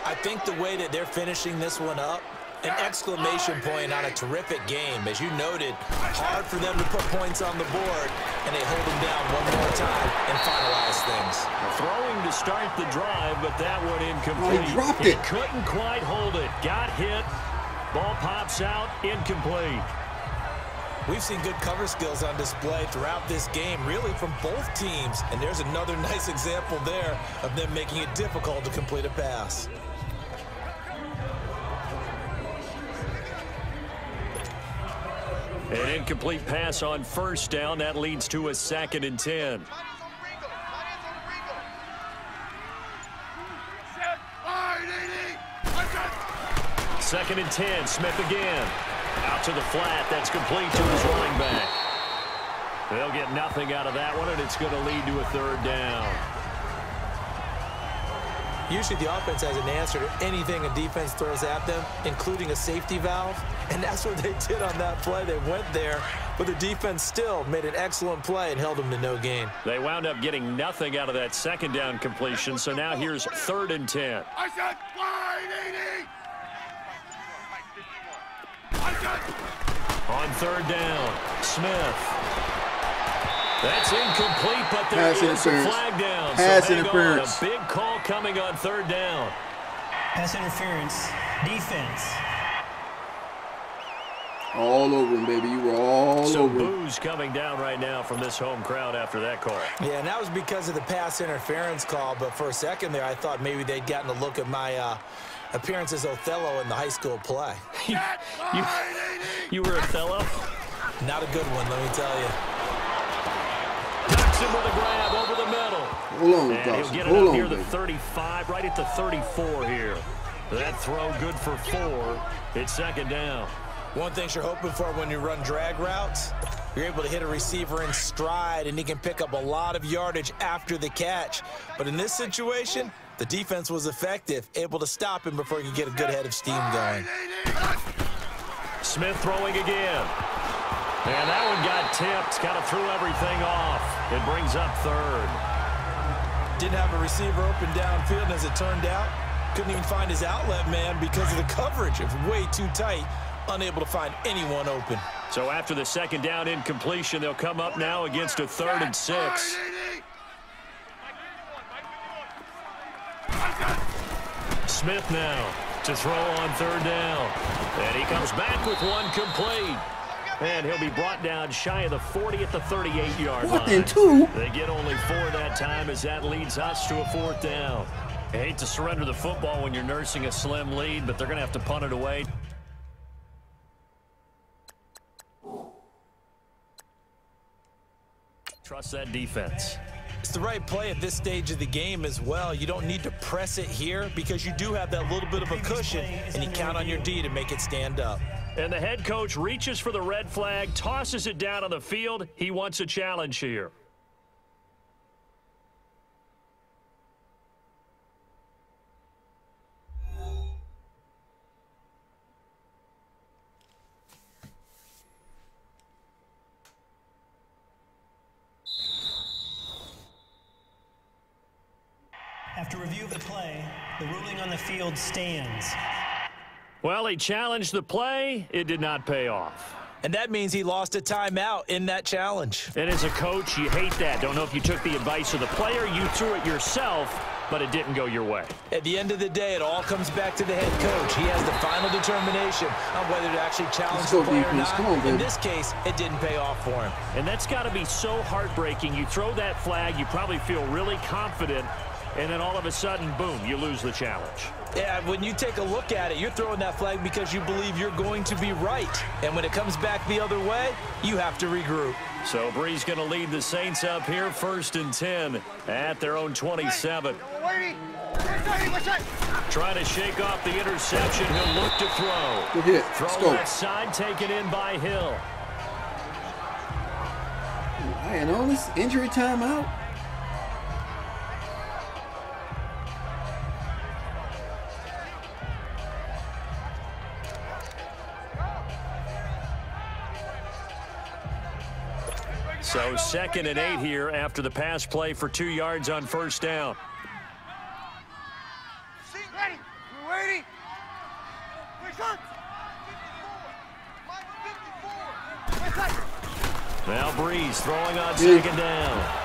I think the way that they're finishing this one up, an exclamation point on a terrific game. As you noted, hard for them to put points on the board, and they hold them down one more time and finalize things. Throwing to start the drive, but that one incomplete. Oh, he dropped He it. couldn't quite hold it. Got hit. Ball pops out, incomplete. We've seen good cover skills on display throughout this game, really from both teams. And there's another nice example there of them making it difficult to complete a pass. An incomplete pass on 1st down. That leads to a 2nd and 10. 2nd and 10. Smith again. Out to the flat. That's complete to his running back. They'll get nothing out of that one, and it's going to lead to a 3rd down. Usually the offense has an answer to anything a defense throws at them, including a safety valve. And that's what they did on that play. They went there, but the defense still made an excellent play and held them to no gain. They wound up getting nothing out of that 2nd down completion, so now here's 3rd and 10. I said wide 80. I said. On 3rd down, Smith. That's incomplete, but there Pass is a interference. flag down. Pass so hang interference. on. A big call coming on 3rd down. Pass interference. Defense. All over him, baby. You were all So over him. boos coming down right now from this home crowd after that call. Yeah, and that was because of the pass interference call. But for a second there, I thought maybe they'd gotten a look at my appearance as Othello in the high school play. You were Othello? Not a good one, let me tell you. Knocks him with a grab over the middle. Hold on, And he'll Dawson. get it Hold up on, near the baby. 35, right at the 34 here. That throw good for 4. It's 2nd down. One thing you're hoping for when you run drag routes, you're able to hit a receiver in stride, and he can pick up a lot of yardage after the catch. But in this situation, the defense was effective, able to stop him before he could get a good head of steam going. Smith throwing again. And that one got tipped. Kind of threw everything off. It brings up third. Didn't have a receiver open downfield, and as it turned out, couldn't even find his outlet man because of the coverage. It was way too tight, unable to find anyone open. So after the second down incompletion, they'll come up now against a 3rd and 6. Smith now to throw on 3rd down. And he comes back with one complete. And he'll be brought down shy of the 40 at the 38-yard line. 4th and 2. They get only 4 that time as that leads us to a 4th down. I hate to surrender the football when you're nursing a slim lead, but they're going to have to punt it away. Trust that defense. It's the right play at this stage of the game as well. You don't need to press it here because you do have that little bit of a cushion, and you count on your D to make it stand up. And the head coach reaches for the red flag, tosses it down on the field. He wants a challenge here. After review of the play, the ruling on the field stands. Well, he challenged the play. It did not pay off. And that means he lost a timeout in that challenge. And as a coach, you hate that. Don't know if you took the advice of the player, you threw it yourself, but it didn't go your way. At the end of the day, it all comes back to the head coach. He has the final determination on whether to actually challenge the player or not. Come on, in this case, it didn't pay off for him. And that's got to be so heartbreaking. You throw that flag, you probably feel really confident, and then all of a sudden, boom, you lose the challenge. Yeah, when you take a look at it, you're throwing that flag because you believe you're going to be right. And when it comes back the other way, you have to regroup. So Bree's going to lead the Saints up here, 1st and 10 at their own 27. Trying to shake off the interception. He'll look to throw. Good hit. Throw that side, taken in by Hill. And on this injury timeout. So 2nd and 8 here after the pass play for 2 yards on 1st down. Ready? We're waiting. Now Breeze throwing on 2nd down.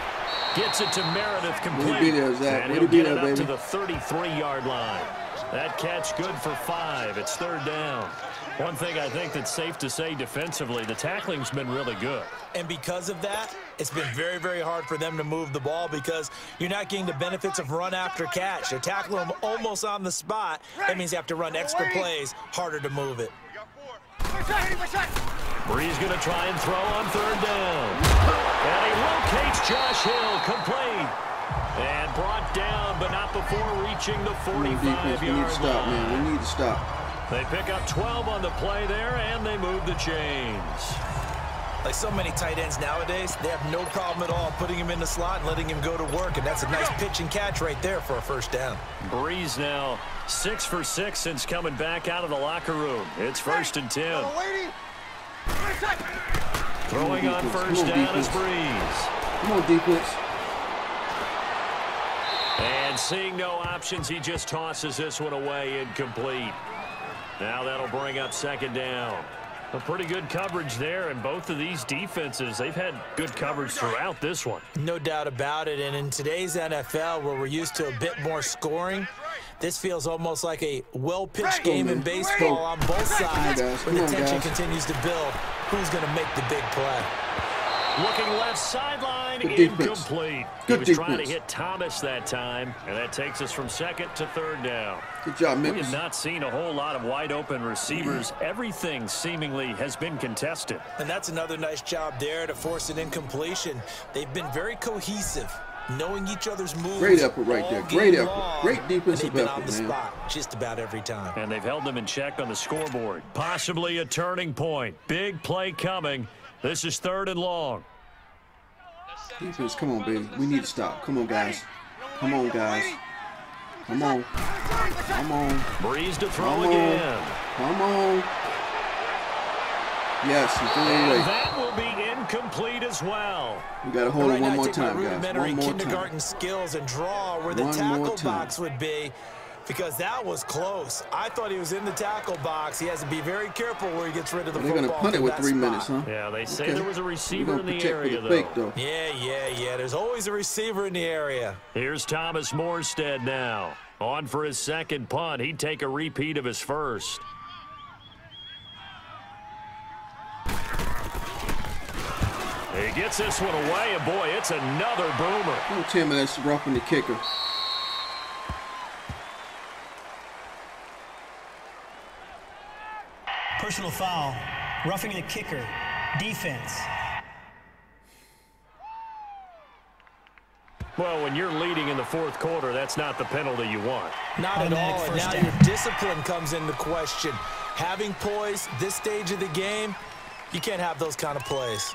Gets it to Meredith complete. And he'll get it up to the 33-yard line. That catch good for 5. It's 3rd down. One thing I think that's safe to say defensively, the tackling's been really good. And because of that, it's been very, very hard for them to move the ball because you're not getting the benefits of run after catch. They're tackling them almost on the spot. That means you have to run extra plays, harder to move it. Bree's going to try and throw on 3rd down. And he locates Josh Hill, complete. And brought down, but not before reaching the 45-yard line. We need to stop, man. We need to stop. They pick up 12 on the play there, and they move the chains. Like so many tight ends nowadays, they have no problem at all putting him in the slot and letting him go to work, and that's a nice pitch and catch right there for a 1st down. Breeze now 6 for 6 since coming back out of the locker room. It's 1st and 10. Throwing on 1st down is Breeze. Come on, defense. And seeing no options, he just tosses this one away, incomplete. Now that'll bring up 2nd down. A pretty good coverage there, and both of these defenses, they've had good coverage throughout this one. No doubt about it, and in today's NFL, where we're used to a bit more scoring, this feels almost like a well-pitched game in baseball on both sides, where the tension continues to build. Who's going to make the big play? Looking left sideline, incomplete. He was trying to hit Thomas that time, and that takes us from 2nd to 3rd down. Good job, Memphis. We have not seen a whole lot of wide-open receivers. Everything seemingly has been contested. And that's another nice job there to force an incompletion. They've been very cohesive, knowing each other's moves. Great effort right there. Great effort. Great defensive effort, on the spot just about every time. And they've held them in check on the scoreboard. Possibly a turning point. Big play coming. This is 3rd and long. Defense, come on, baby. We need to stop. Come on, guys. Come on, guys. Come on. Come on. Breeze to throw again. Come on. Yes, he's doing And it right. that will be incomplete as well. We got to hold it Right now, one I more take my time, guys. rudimentary One more kindergarten time. skills and draw where the One more tackle time. box would be, because that was close. I thought he was in the tackle box. He has to be very careful where he gets rid of the They're football. going to punt it from with that 3 spot. minutes, huh? Yeah, they say Okay. there was a We're receiver gonna in the protect area, for the fake, though. Yeah. There's always a receiver in the area. Here's Thomas Morstead now. On for his second punt. He'd take a repeat of his first. He gets this one away, and boy, it's another boomer. Don't tell me that's roughing the kicker. Personal foul. Roughing the kicker. Defense. Well, when you're leading in the fourth quarter, that's not the penalty you want. Not at Automatic all, and first now down. your discipline comes into question. Having poise this stage of the game, you can't have those kind of plays.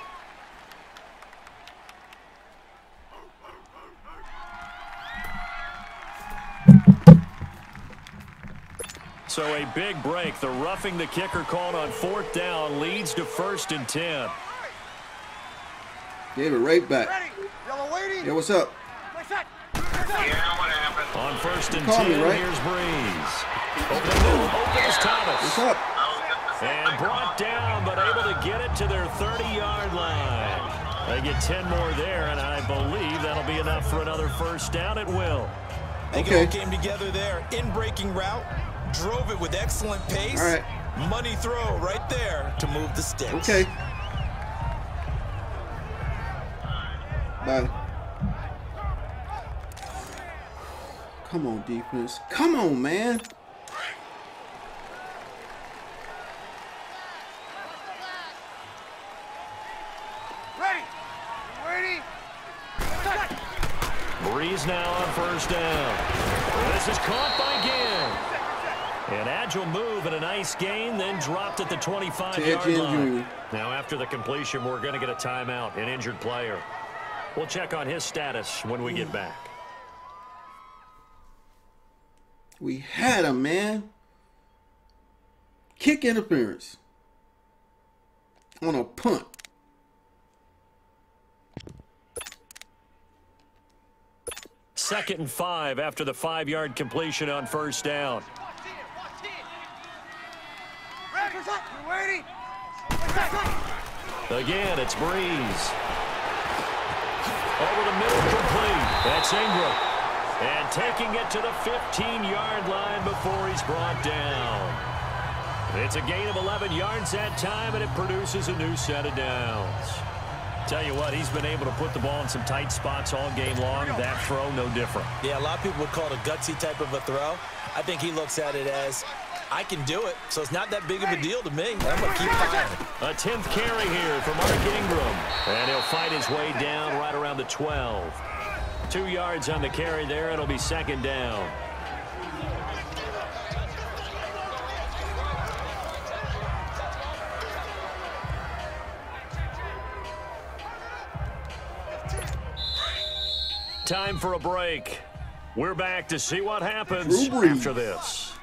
So a big break. The roughing the kicker called on fourth down leads to 1st and 10. Gave it right back. Ready. Yellow waiting. Yeah, what's up? My set. On 1st and called me, 10, right? here's Breeze. Open is What's Thomas. up? And brought down, but able to get it to their 30-yard line. They get 10 more there, and I believe that'll be enough for another first down. It will. They Okay. all came together there. In-breaking route. Drove it with excellent pace. All right. Money throw right there to move the sticks. Okay. Bye. Come on, defense. Come on, man. Ready. Waiting. Breeze now on first down. This is caught by Ginn. An agile move and a nice gain, then dropped at the 25-yard Adrian line. Jr. Now after the completion, we're going to get a timeout, an injured player. We'll check on his status when we get back. We had him, man. Kick interference on a punt. Second and 5 after the 5-yard completion on first down. Ready. Waiting. Again, it's Breeze. Over the middle, complete. That's Ingram. And taking it to the 15-yard line before he's brought down. It's a gain of 11 yards that time, and it produces a new set of downs. Tell you what, he's been able to put the ball in some tight spots all game long. That throw, no different. Yeah, a lot of people would call it a gutsy type of a throw. I think he looks at it as, I can do it, so it's not that big of a deal to me. I'm going to keep firing. A 10th carry here for Mark Ingram. And he'll fight his way down right around the 12. 2 yards on the carry there. It'll be second down. Time for a break. We're back to see what happens Drew Brees. after this.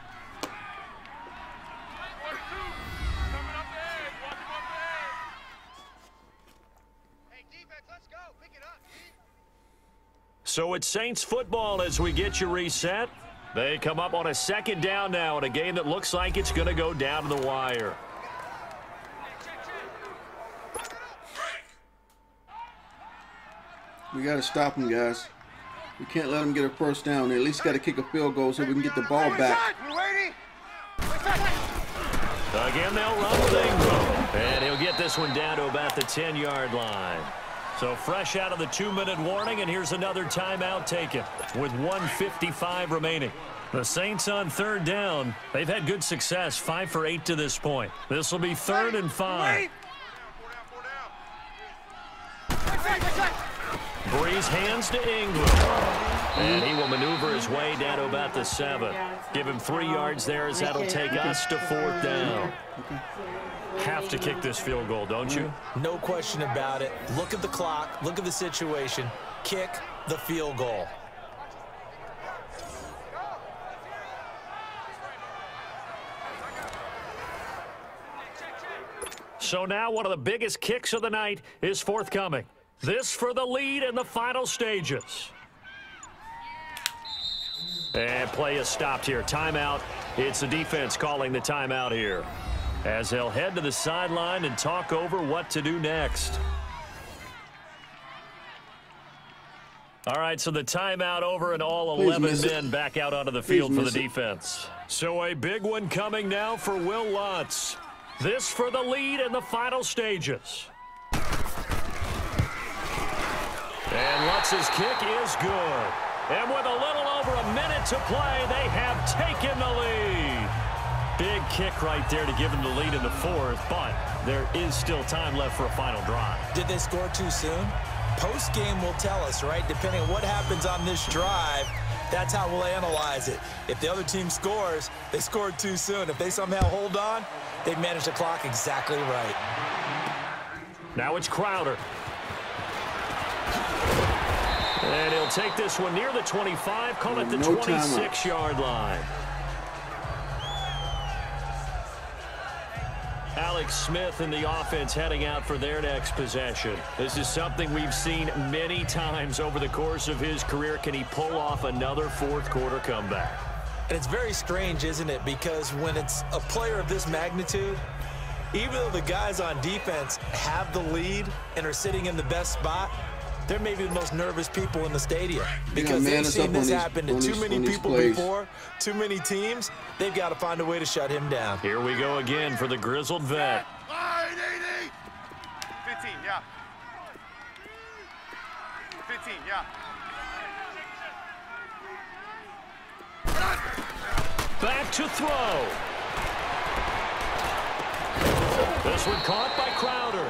So it's Saints football as we get you reset. They come up on a second down now in a game that looks like it's going to go down to the wire. We got to stop them, guys. We can't let them get a first down. They at least got to kick a field goal so we can get the ball back. Waiting. Again, they'll run with Ingram. And he'll get this one down to about the 10-yard line. So fresh out of the 2-minute warning, and here's another timeout taken with 1:55 remaining. The Saints on third down. They've had good success, 5 for 8 to this point. This will be 3rd and 5. Breeze hands to Ingram. And he will maneuver his way down to about the 7. Give him 3 yards there as that'll take us to 4th down. Have to kick this field goal, don't you? No question about it. Look at the clock. Look at the situation. Kick the field goal. So now one of the biggest kicks of the night is forthcoming. This for the lead in the final stages. And play is stopped here. Timeout. It's the defense calling the timeout here, as they'll head to the sideline and talk over what to do next. All right, so the timeout over and all 11 men back out onto the field for the defense. So a big one coming now for Will Lutz. This for the lead in the final stages. And Lutz's kick is good. And with a little over a minute to play, they have taken the lead. Big kick right there to give them the lead in the fourth, but there is still time left for a final drive. Did they score too soon? Post-game will tell us, right? Depending on what happens on this drive, that's how we'll analyze it. If the other team scores, they scored too soon. If they somehow hold on, they've managed the clock exactly right. Now it's Crowder. And he'll take this one near the 25, call it the 26-yard line. Alex Smith and the offense heading out for their next possession. This is something we've seen many times over the course of his career. Can he pull off another fourth-quarter comeback? And it's very strange, isn't it? Because when it's a player of this magnitude, even though the guys on defense have the lead and are sitting in the best spot, they're maybe the most nervous people in the stadium. Because they've seen this happen to too many people before, too many teams. They've got to find a way to shut him down. Here we go again for the grizzled vet. 15, yeah. 15, yeah. Back to throw. This one caught by Crowder.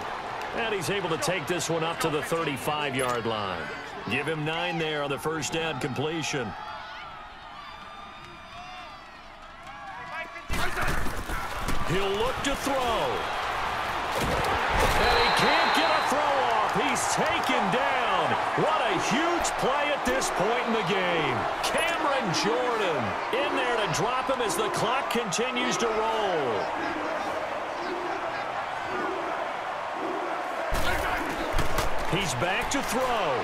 And he's able to take this one up to the 35-yard line. Give him 9 there on the first down completion. He'll look to throw. And he can't get a throw off. He's taken down. What a huge play at this point in the game. Cameron Jordan in there to drop him as the clock continues to roll. He's back to throw.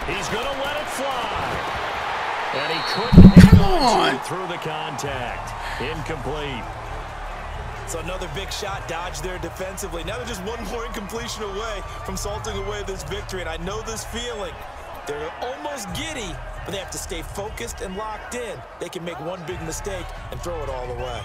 He's going to let it fly. And he couldn't hang on through the contact. Incomplete. So another big shot dodged there defensively. Now they're just one more incompletion away from salting away this victory. And I know this feeling. They're almost giddy, but they have to stay focused and locked in. They can make one big mistake and throw it all away.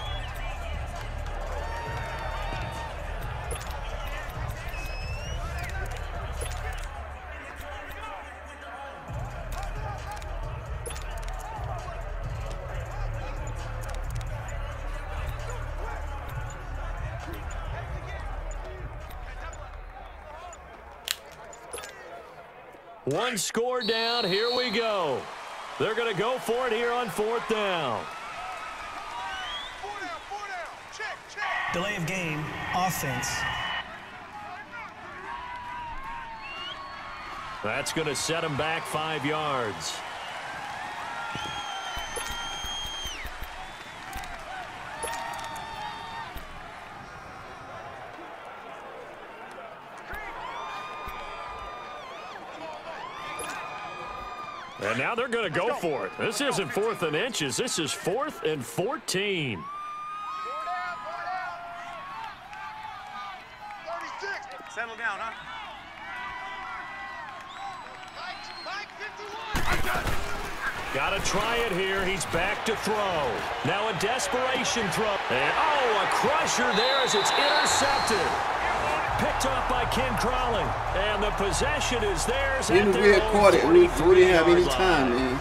One score down. Here we go. They're going to go for it here on fourth down. Delay of game, offense. That's going to set him back 5 yards. And now they're going to go for it. This isn't 4th and inches. This is 4th and 14. 36. Settle down, huh? Got to try it here. He's back to throw. Now a desperation throw. And, oh, a crusher there as it's intercepted. Picked up by Ken Crowley. And the possession is theirs. Even if we had caught it, we didn't have any time, man.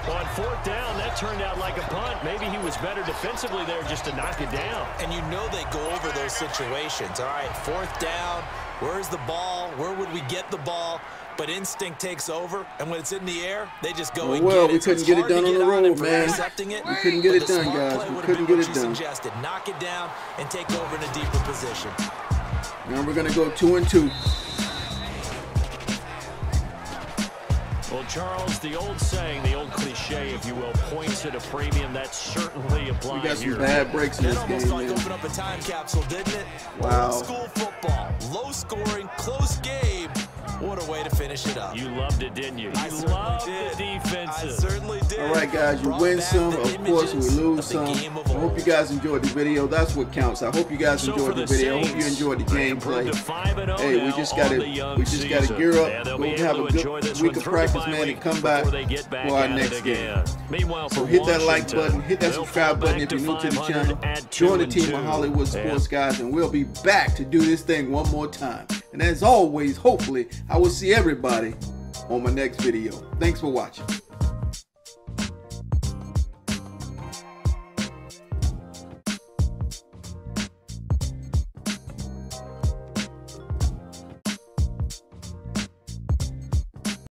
On fourth down, that turned out like a punt. Maybe he was better defensively there just to knock it down. And you know they go over those situations. All right, fourth down, where's the ball? Where would we get the ball? But instinct takes over, and when it's in the air, they just go and get it. We couldn't get it done on the road, man. We couldn't get it done, guys. We couldn't get it done. Knock it down and take over in a deeper position. Now we're going to go 2-2. Well, Charles, the old saying, the old cliche, if you will, points at a premium. That certainly applies We got some here. bad breaks in this That almost game, like man. opened up a time capsule, didn't it? Wow. Old school football, low scoring, close game. What a way to finish it up. You loved it, didn't you? I You certainly loved did. the defenses. I certainly did. All right, guys, you Brought win back some, the of course, we images lose of the some. game of I hope old. you guys enjoyed the video. That's what counts. I hope you guys So enjoyed for the the video. I hope you Saints, enjoyed the they improved gameplay. to 5-0 Hey, we now just on gotta the young gear season. up. And they'll We'll be have able a to enjoy good this week one of through practice, the bye man, and week come back before they get back for our at it next game. again. Meanwhile, So for hit that like Washington, button, hit that they'll subscribe fall button back if you're new to the 500 channel. at Join the 2-2. team of Hollywood Yeah. Sports Guys, and we'll be back to do this thing one more time. And as always, hopefully, I will see everybody on my next video. Thanks for watching.